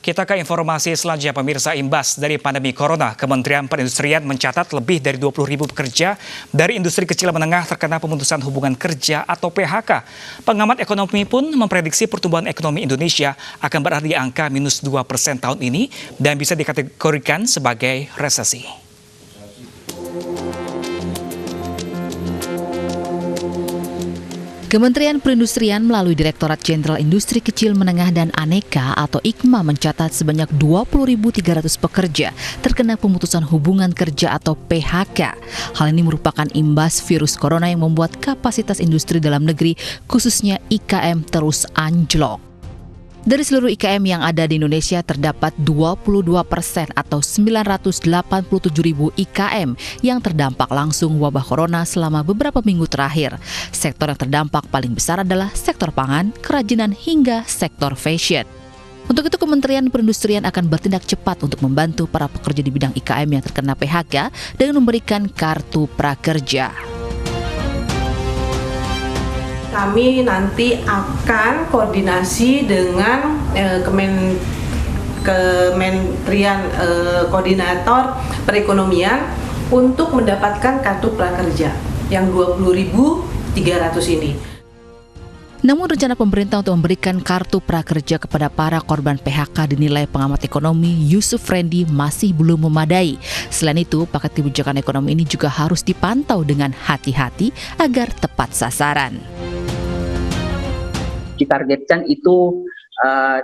Kita ke informasi selanjutnya, pemirsa. Imbas dari pandemi corona, Kementerian Perindustrian mencatat lebih dari 20.000 pekerja dari industri kecil menengah terkena pemutusan hubungan kerja atau PHK. Pengamat ekonomi pun memprediksi pertumbuhan ekonomi Indonesia akan berada di angka minus 2% tahun ini dan bisa dikategorikan sebagai resesi. Kementerian Perindustrian melalui Direktorat Jenderal Industri Kecil Menengah dan Aneka atau IKMA mencatat sebanyak 20.300 pekerja terkena pemutusan hubungan kerja atau PHK. Hal ini merupakan imbas virus corona yang membuat kapasitas industri dalam negeri, khususnya IKM, terus anjlok. Dari seluruh IKM yang ada di Indonesia terdapat 22% atau 987.000 IKM yang terdampak langsung wabah corona selama beberapa minggu terakhir. Sektor yang terdampak paling besar adalah sektor pangan, kerajinan hingga sektor fashion. Untuk itu Kementerian Perindustrian akan bertindak cepat untuk membantu para pekerja di bidang IKM yang terkena PHK dengan memberikan kartu prakerja. Kami nanti akan koordinasi dengan Kementerian Koordinator Perekonomian untuk mendapatkan kartu prakerja yang 20.300 ini. Namun rencana pemerintah untuk memberikan kartu prakerja kepada para korban PHK dinilai pengamat ekonomi Yusuf Rendy masih belum memadai. Selain itu, paket kebijakan ekonomi ini juga harus dipantau dengan hati-hati agar tepat sasaran. Ditargetkan itu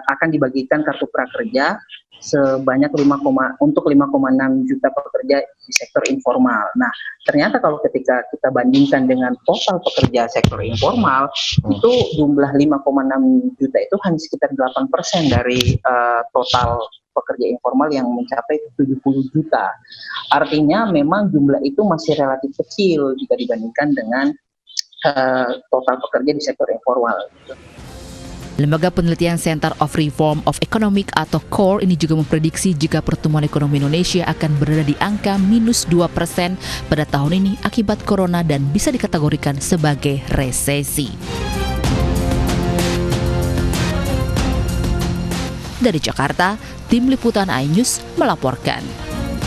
akan dibagikan kartu prakerja sebanyak 5,6 juta pekerja di sektor informal. Nah, ternyata kalau ketika kita bandingkan dengan total pekerja sektor informal, itu jumlah 5,6 juta itu hanya sekitar 8% dari total pekerja informal yang mencapai 70 juta. Artinya memang jumlah itu masih relatif kecil jika dibandingkan dengan total pekerja di sektor informal. Lembaga Penelitian Center of Reform of Economic atau CORE ini juga memprediksi jika pertumbuhan ekonomi Indonesia akan berada di angka minus 2% pada tahun ini akibat corona dan bisa dikategorikan sebagai resesi. Dari Jakarta, Tim Liputan iNews melaporkan.